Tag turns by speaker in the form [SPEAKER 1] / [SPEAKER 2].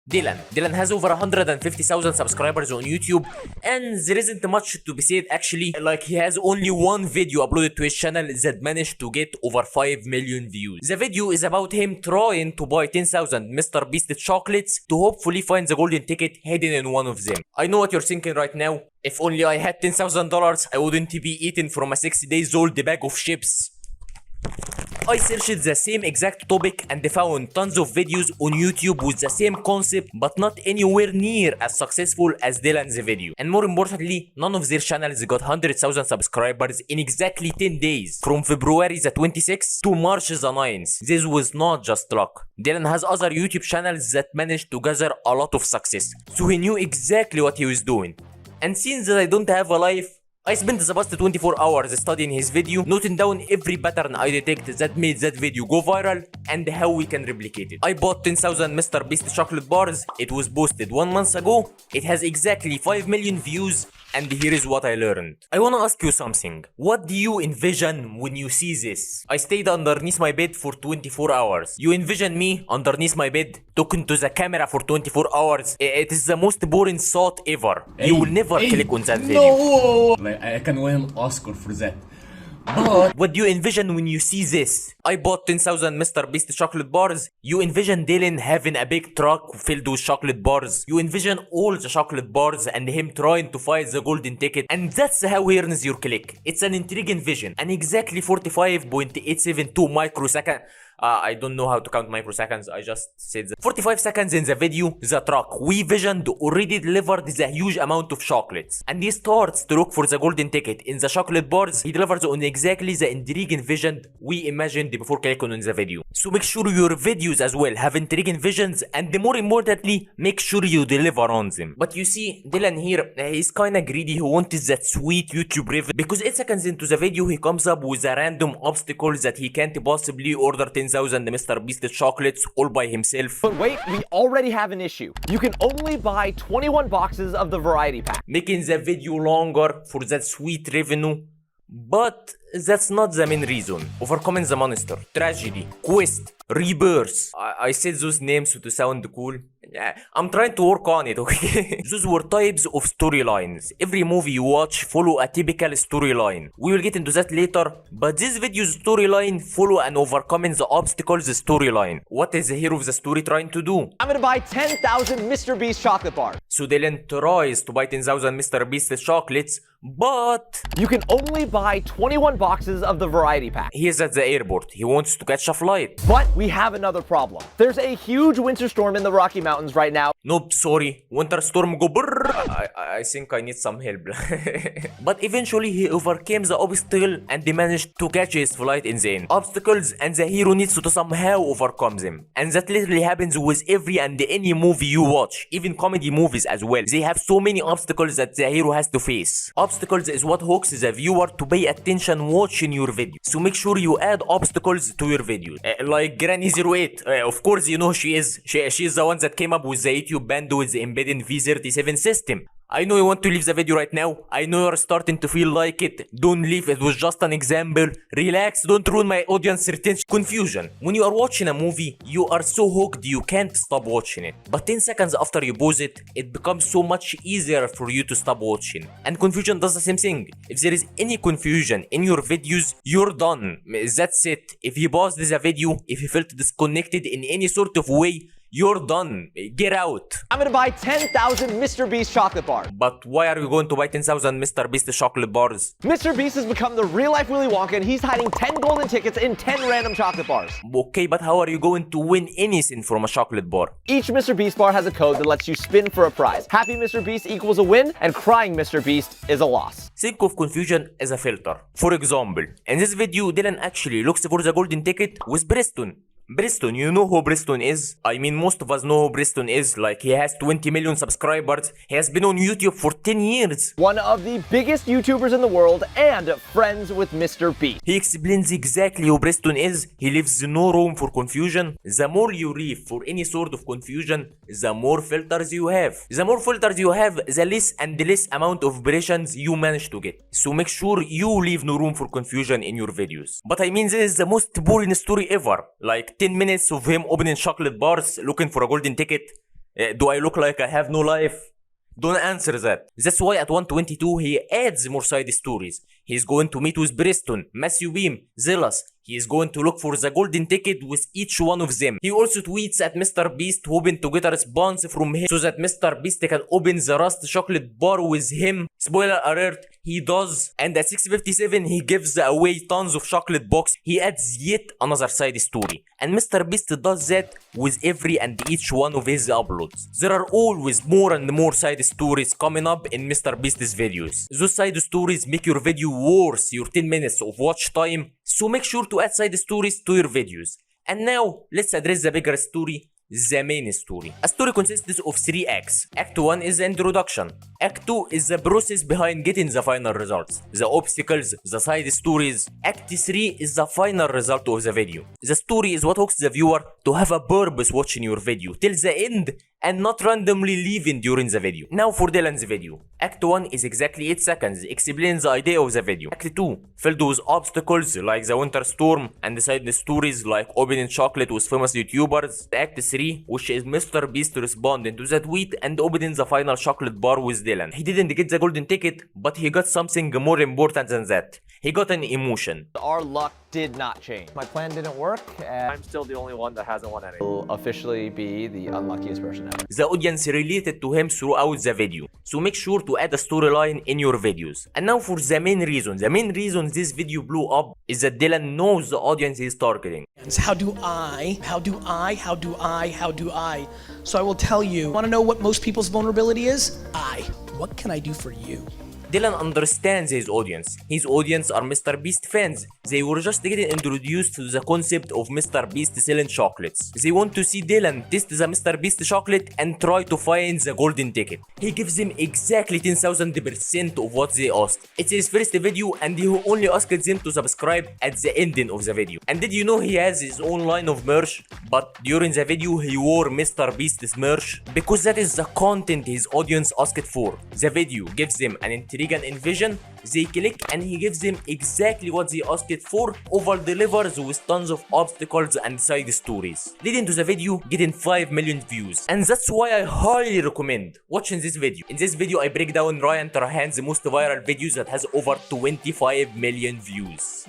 [SPEAKER 1] Dylan has over 150,000 subscribers on YouTube, and there isn't much to be said actually. Like, he has only one video uploaded to his channel that managed to get over 5 million views. The video is about him trying to buy 10,000 Mr. Beast chocolates to hopefully find the golden ticket hidden in one of them. I know what you're thinking right now. If only I had $10,000, I wouldn't be eating from a 60 days old bag of chips. I searched the same exact topic and found tons of videos on YouTube with the same concept, but not anywhere near as successful as Dylan's video. And more importantly, none of their channels got 100,000 subscribers in exactly 10 days, from February the 26th to March the 9th. This was not just luck. Dylan has other YouTube channels that managed to gather a lot of success, so he knew exactly what he was doing. And since that I don't have a life, I spent the past 24 hours studying his video, noting down every pattern I detect that made that video go viral and how we can replicate it. I bought 10,000 Mr. Beast chocolate bars. It was posted 1 month ago. It has exactly 5 million views, and here is what I learned. I wanna ask you something. What do you envision when you see this? I stayed underneath my bed for 24 hours. You envision me underneath my bed talking to the camera for 24 hours. It is the most boring thought ever. You will never click on that video.
[SPEAKER 2] No! Like, I can win an Oscar for that. But
[SPEAKER 1] what do you envision when you see this? I bought 10,000 Mr. Beast chocolate bars. You envision Dylan having a big truck filled with chocolate bars. You envision all the chocolate bars and him trying to find the golden ticket. And that's how he earns your click. It's an intriguing vision. And exactly 45.872 microseconds. I don't know how to count microseconds. I just said that. 45 seconds in the video, the truck we visioned already delivered the huge amount of chocolates. And he starts to look for the golden ticket in the chocolate bars. He delivers on exactly the intriguing vision we imagined before clicking on the video. So make sure your videos as well have intriguing visions, and more importantly, make sure you deliver on them. But you see, Dylan here, he's kinda greedy. He wanted that sweet YouTube revenue, because 8 seconds into the video, he comes up with a random obstacle that he can't possibly order 10,000 Mr. Beast chocolates all by himself.
[SPEAKER 3] But wait, we already have an issue. You can only buy 21 boxes of the variety pack,
[SPEAKER 1] making the video longer for that sweet revenue. But that's not the main reason. Overcoming the monster, tragedy, quest, rebirth. I said those names to sound cool. I'm trying to work on it, okay? Those were types of storylines. Every movie you watch follow a typical storyline. We will get into that later, but this video's storyline follow an overcoming the obstacles storyline. What is the hero of the story trying to do?
[SPEAKER 3] I'm gonna buy 10,000 Mr. Beast chocolate bars.
[SPEAKER 1] So Dylan tries to buy 10,000 Mr. Beast chocolates, but
[SPEAKER 3] you can only buy 21 boxes of the variety pack.
[SPEAKER 1] He is at the airport. He wants to catch a flight.
[SPEAKER 3] But we have another problem. There's a huge winter storm in the Rocky Mountains right now.
[SPEAKER 1] Nope, sorry. Winter storm go brrr. I think I need some help. But eventually he overcame the obstacle and he managed to catch his flight in the end. Obstacles, and the hero needs to somehow overcome them. And that literally happens with every and any movie you watch. Even comedy movies as well. They have so many obstacles that the hero has to face. Obstacles is what hooks the viewer to pay attention watching your video. So make sure you add obstacles to your videos. Like Granny08. Of course you know she is. She is the one that came up with the YouTube band with the embedded V37 system. I know you want to leave the video right now. I know you're starting to feel like it. Don't leave, it was just an example. Relax, don't ruin my audience retention. Confusion. When you are watching a movie, you are so hooked you can't stop watching it. But 10 seconds after you pause it, it becomes so much easier for you to stop watching. And confusion does the same thing. If there is any confusion in your videos, you're done. That's it. If you paused the video, if you felt disconnected in any sort of way, you're done. Get out.
[SPEAKER 3] I'm gonna buy 10,000 Mr. Beast chocolate bars.
[SPEAKER 1] But why are you going to buy 10,000 Mr. Beast chocolate bars?
[SPEAKER 3] Mr. Beast has become the real-life Willy Wonka, and he's hiding 10 golden tickets in 10 random chocolate bars.
[SPEAKER 1] Okay, but how are you going to win anything from a chocolate bar?
[SPEAKER 3] Each Mr. Beast bar has a code that lets you spin for a prize. Happy Mr. Beast equals a win, and crying Mr. Beast is a loss.
[SPEAKER 1] Think of confusion as a filter. For example, in this video, Dylan actually looks for the golden ticket with Preston. Preston, you know who Preston is? I mean, most of us know who Preston is. Like, he has 20 million subscribers. He has been on YouTube for 10 years.
[SPEAKER 3] One of the biggest YouTubers in the world and friends with Mr. Beast.
[SPEAKER 1] He explains exactly who Preston is. He leaves no room for confusion. The more you leave for any sort of confusion, the more filters you have. The more filters you have, the less and less amount of impressions you manage to get. So make sure you leave no room for confusion in your videos. But I mean, this is the most boring story ever. Like, 10 minutes of him opening chocolate bars, looking for a golden ticket. Do I look like I have no life? Don't answer that. That's why at 122 he adds more side stories. He's going to meet with Preston, Matthew Beam, Zealous. He is going to look for the golden ticket with each one of them. He also tweets at Mr. Beast hoping to get a response from him so that Mr. Beast can open the Rust chocolate bar with him. Spoiler alert, he does. And at 6:57 he gives away tons of chocolate box. He adds yet another side story. And Mr. Beast does that with every and each one of his uploads. There are always more and more side stories coming up in Mr. Beast's videos. Those side stories make your video worth your 10 minutes of watch time, so make sure to add side stories to your videos. And now, let's address the bigger story, the main story. A story consists of 3 acts. Act 1 is the introduction. Act 2 is the process behind getting the final results, the obstacles, the side stories. Act 3 is the final result of the video. The story is what hooks the viewer to have a purpose watching your video till the end and not randomly leaving during the video. Now for Dylan's video. Act 1 is exactly 8 seconds, explains the idea of the video. Act 2, filled with obstacles like the winter storm and side stories like opening chocolate with famous YouTubers. Act 3, which is Mr. Beast responding to the tweet and opening the final chocolate bar with Dylan. He didn't get the golden ticket, but he got something more important than that. He got an emotion.
[SPEAKER 3] Our luck did not change. My plan didn't work, and I'm still the only one that hasn't won anything. Will officially be the unluckiest person ever.
[SPEAKER 1] The audience related to him throughout the video, so make sure to add a storyline in your videos. And now for the main reason. The main reason this video blew up is that Dylan knows the audience he's targeting.
[SPEAKER 4] How do I? So I will tell you, want to know what most people's vulnerability is? What can I do for you?
[SPEAKER 1] Dylan understands his audience. His audience are Mr. Beast fans. They were just getting introduced to the concept of Mr. Beast selling chocolates. They want to see Dylan test the Mr. Beast chocolate and try to find the golden ticket. He gives them exactly 10,000% of what they asked. It's his first video and he only asked them to subscribe at the ending of the video. And did you know he has his own line of merch? But during the video he wore Mr. Beast's merch because that is the content his audience asked for. The video gives them an intriguing envision, they click and he gives them exactly what they asked for, over delivers with tons of obstacles and side stories, leading to the video getting 5 million views. And that's why I highly recommend watching this video. In this video I break down Ryan Trahan's most viral videos that has over 25 million views.